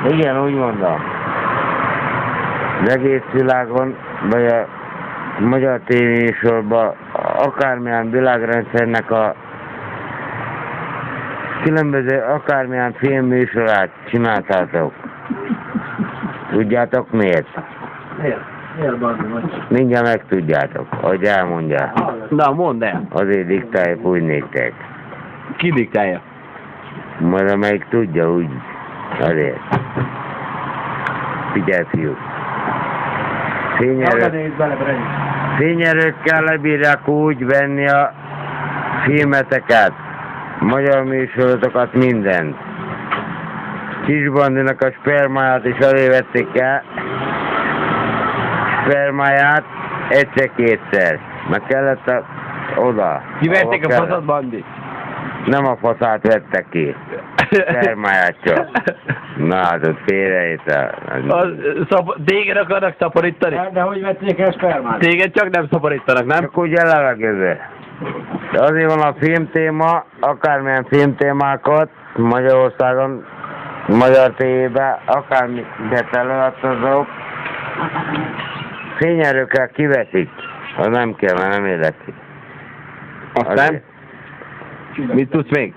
Igen, úgy mondom. Az egész világon, vagy a magyar tévéműsorban, akármilyen világrendszernek a különböző akármilyen filmműsorát csináltátok. Tudjátok miért? Mindjárt megtudjátok, ahogy elmondják. Na, mondd el. Azért diktáljuk úgy néktek. Ki diktálja? Majd amelyik tudja úgy. Azért. Figyelj, fiúk. Fényerőkkel lebírják úgy venni a filmeteket, magyar műsorotokat, mindent. Kisbandinak a spermáját is azért vették el. Spermáját egyszer-kétszer. Meg kellett oda. Kivették a faszat, Bandi? Nem a faszát vettek ki. Spermáját csak. Na hát ott félreérte. Téged akarnak szaporítani? De hogy vették el spermát? Téged csak nem szaporítanak, nem? Csak úgy lelegező. De azért van a filmtéma, akármilyen filmtémákat Magyarországon, magyar tévében, akármit előadtazók, fényerőkkel kiveszik. Az nem kell, mert nem érdekli. Aztán? Mit tudsz még?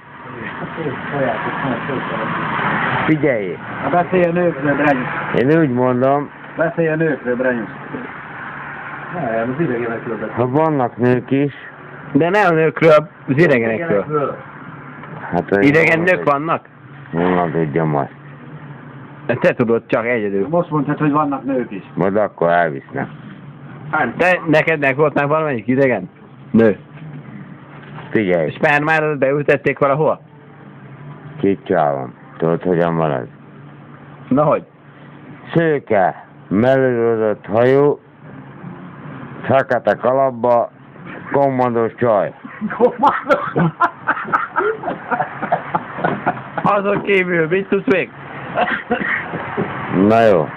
Figyelj! Beszélj a nőkről, Brenyus. Én úgy mondom, Beszélj a nőkről, Brenyus. Nem, az idegenekről beszélj. ha vannak nők is, De ne a nőkről, az idegenekről. hát... Idegen nők vannak? Nem tudjam azt. Te tudod csak egyedül. Most mondtad, hogy vannak nők is. Majd akkor elvisznek. Te, neked volt már valamelyik idegen? Nő. Figyelj, Spermádat beültették valahol? két csávom. Tudod, hogyan van az? Na hogy? Szőke, mellőrözött hajú, fekete kalapba, kommandós csaj. Azon kívül, mit tudsz még? Na jó.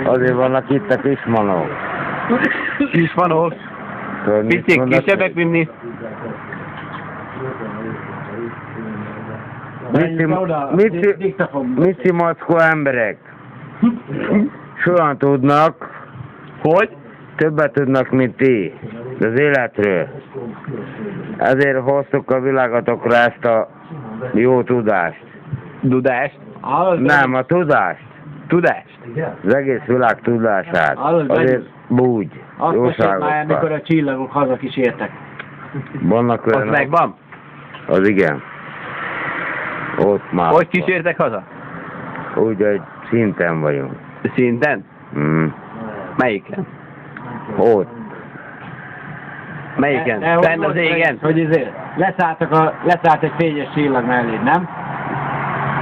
Azért vannak itt a kismanók. Kismanók. Tudod, mit Picik, mondok? kisebbek, mint mi? Misszi mackó emberek. Soha tudnak, Hogy? többet tudnak, mint ti. Az életről. Ezért hoztuk a világatokra ezt a jó tudást. Dudást? Nem, a tudást. Tudást? Az egész világ tudását. Azért búgy. Azt mesélj már, amikor Jóságokkal. a csillagok hazakísértek. Vannak Az olyanok. megvan? Az igen. Ott már. Hogy kísértek haza? Úgy, hogy szinten vagyunk. Szinten? Mm. Melyiken? Ott. Melyiken? De hogy Fenn az volt, égen? Hogy leszállt egy fényes csillag mellé, nem?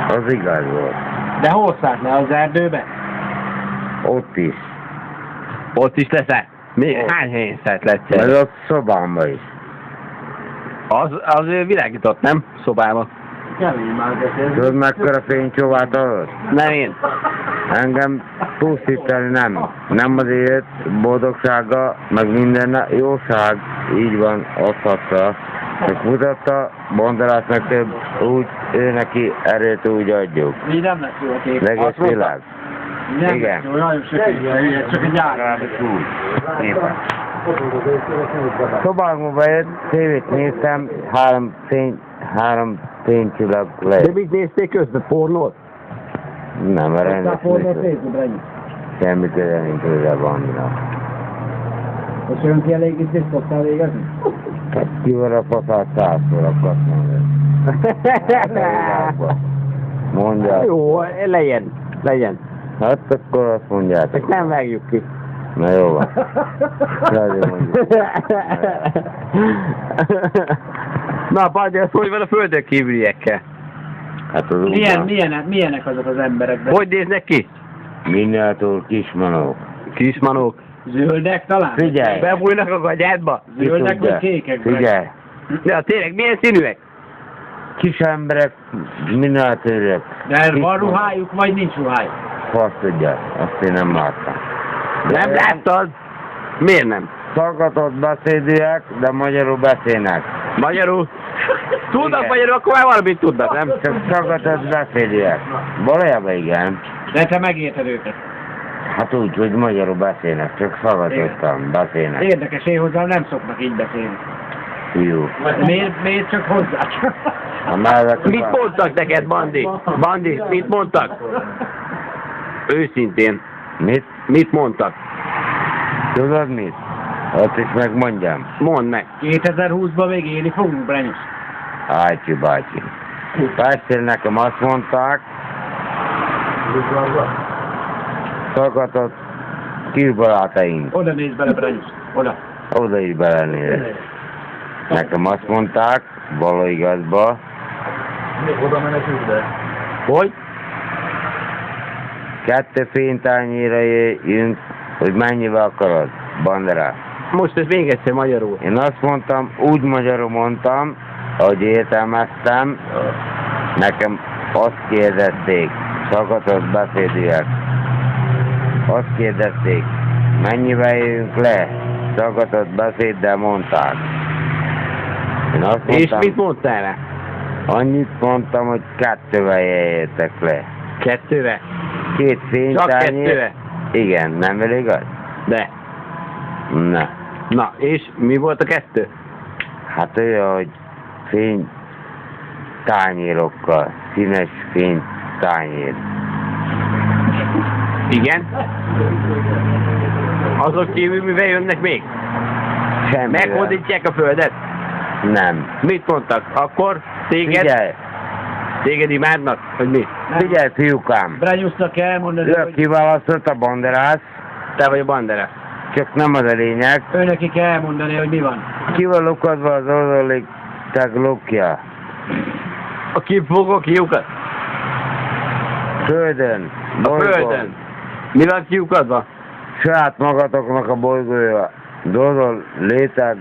Az igaz volt. De hol szállt le, az erdőbe? Ott is. Ott is leszállt? Hány helyen szállt le Meg egyszer? ott szobámba is. Az ő világított, nem? Szobában. Kemény már beszél. Tudod, mekkora fénycsóvát adott? Nem én. Engem pusztítani nem. Nem az élet boldogsága, meg minden jóság. Így van, adhatta. Csak mutatta, Bondarásznak több úgy, ő neki erőt úgy adjuk. Így nem lesz jó a kép. Az egész világ. Nem Igen. lesz jó, nagyon sötét, csak egy ár. Legalábbis úgy. Éppen. Szobámba jött, tévét néztem, három fénycsillag De lejött. mit nézték közben? Pornót? Nem, mert Aztán rendes fordult műsor. szépen, Brenyus. Semmi köze nincs hozzá Bandinak. És önkielégítést szoktál végezni? Hát kivel a faszát 100-szor akarsz mondani. Mondják. Jó, legyen. Hát akkor azt mondjátok. Ezt nem vágjuk ki. Na jó van. Azért mondjuk. Na, Bandi, az hogy van a földön kívüliekkel? Hát az után. Milyenek azok az emberek? Hogy néznek ki? Miniatúr kismanók. Kismanók. Zöldek talán? Figyelj! Bebújnak a gagyádba? Zöldek Tudja. vagy kékek? Figyelj! Ja, tényleg, milyen színűek? Kis emberek, miniatúrek. De van ruhájuk, vagy nincs ruhájuk? Fasz tudja, azt én nem láttam. Nem láttad? Miért nem? Szaggatott beszédűek, de magyarul beszélnek. Magyarul? Tudnak Igen. magyarul, akkor már valamit tudnak, nem? Csak szagatott beszédiek. Valójában igen. De te megérted őket. Hát úgy, hogy magyarul beszélnek, csak szagatottan beszélnek. Érdekes, én hozzám nem szoknak így beszélni. Jó. Miért csak hozzá? A mellett Mit mondtak neked, Bandi? Bandi, mit mondtak? Őszintén, Mit? mit mondtak? Tudod mit? Ott is megmondjam. Mondd meg. 2020-ban még élni fogunk, Brenyus. Ácsi bácsi. Persze nekem azt mondták, szagatott kisbarátaink. Oda nézd bele, Brenyus. Oda. Oda is belenézek. Nekem azt mondták, való igazba, Oda menekülj be. Hogy? 2 fénytányéra jönk, hogy mennyivel akarod, banderát. Most ez még egyszer magyarul. Én azt mondtam, úgy magyarul mondtam, ahogy értelmeztem, nekem azt kérdezték, szagatott beszédűek, azt kérdezték, mennyivel jövünk le, szagatott beszéddel mondták. Én azt És mondtam, mit mondtál rá? annyit mondtam, hogy 2-vel jöjjetek le. 2-re? 2 Csak fénytányér. 2-re? Igen, nem elég az? De. Na, Na, és mi volt a 2? hát olyan, hogy fény tányérokkal, színes fény tányér. Igen? Azok kívül mivel jönnek még? Semmivel. Meghódítják a földet? Nem. Mit mondtak? Akkor téged imádnak? Hogy mi? Figyelj, fiúkám. Brenyusnak kell elmondani, Ő hogy kiválasztott a banderász, Te vagy a bandera. csak nem az a lényeg. őneki kell elmondani, hogy mi van. Ki van lukadva az orrolig, tak lukja. A kifogó kiukat? Földön, A bolygón. földön. Mi van kiukadva? Saját magatoknak a bolygója. Dodol, léteg,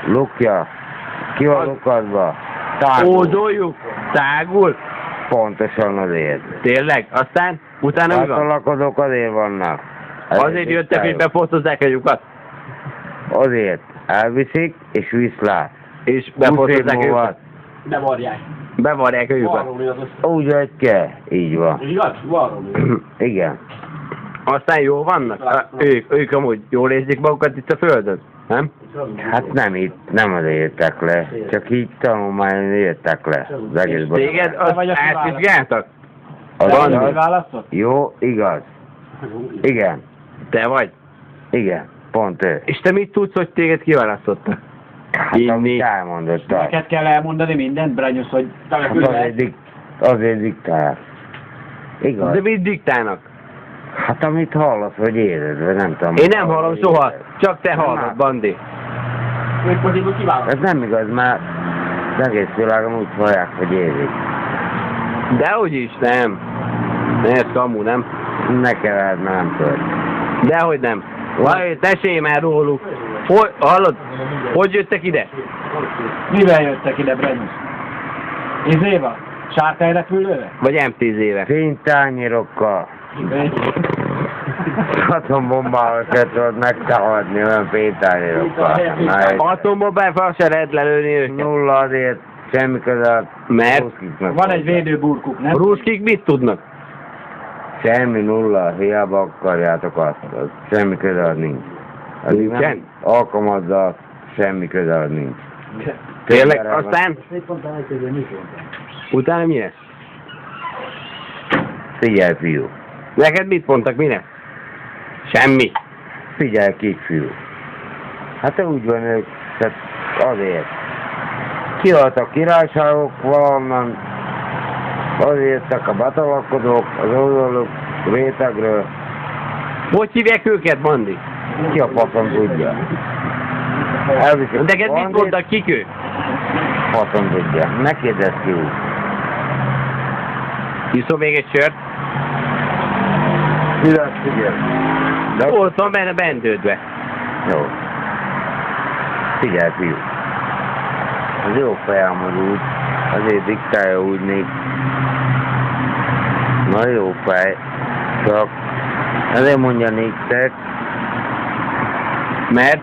lukja. Ki van lukadva? Tágul. Ózoljuk? Tágul? Pontosan azért. Tényleg? Aztán? Utána mi Hát a van? lakodók azért vannak. Azért jöttek, hogy befotozzák a lyukat? Azért. Elviszik, és viszlát. És 20 év befotozzák a múlva lyukat? Bevarják. Bevarják a lyukat. Varrólni az úgy, hogy kell. Így van. Igaz? Varrólni. Igen. Aztán jó vannak? Ők amúgy jól érzik magukat itt a földön? Nem? Hát nem itt, nem azért jöttek le. Csak így tanulmányon jöttek le. Az egész Téged azt vagy, aki átvizsgáltak? Az Te vagy, igaz? aki választott? Jó, igaz. Igen. Te vagy? Igen. Pont ő. És te mit tudsz, hogy téged kiválasztottak? Hát Inni. amit elmondott. Hát Neked kell elmondani mindent, Brenyus, hogy azért diktál. Igaz. De mit diktálnak? Hát amit hallasz, vagy érzed, vagy nem tudom. Én nem hallom soha, csak te hallod, Bandi. ők pedig úgy kiválasztott. Ez nem igaz, mert az egész világon úgy hallják, hogy érzik. Dehogy is, nem. Ez kamu, nem? Ne keverd, mert nem tudod. Dehogy nem. Vaj, mesélj már róluk. Hallod? Hogy jöttek ide? Mivel jöttek ide, Brenyus? Izéva? Sárkányrepülőre? Vagy MTZ-re? Fénytányérokkal. Atombombával se tudod megtámadni olyan fénytányérokkal. Atombombával se lehet lelőni őket. Nulla azért, semmi közel. Mert? Ruszkiknak. Van egy védőburkuk, nem? A ruszkik mit tudnak? Semmi nulla, hiába akarjátok azt. Az semmi közel nincs. Addig nem Nincsen? alkalmazzal, semmi közel nincs. Tényleg? Többre van. Aztán? Utána mi lesz? Figyelj, fiú. Neked mit mondtak, mi lesz? Semmi. Figyelj, kisfiú. Hát úgy van ők, tehát azért. Kihalt a királyságok valahonnan, azért jöttek a betalakodók, az oldaluk rétegről. Hogy hívják őket, Bandi? Ki a faszom tudja? Elviszik Neked mit mondtak, kik ők? Faszom tudja. Ne kérdezz ki úgy. Iszol még egy sört? Figyelj. De Ott van benne bendődve. jó. Figyelj, fiú. Az jó fejem, hogy úgy, azért diktálja úgy még. Na jó fej. Csak azért mondja néktek, Mert?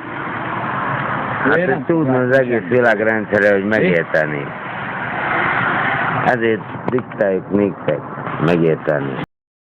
hát hogy tudna az egész világrendszere, hogy megérteni. Ezért diktáljuk néktek megérteni.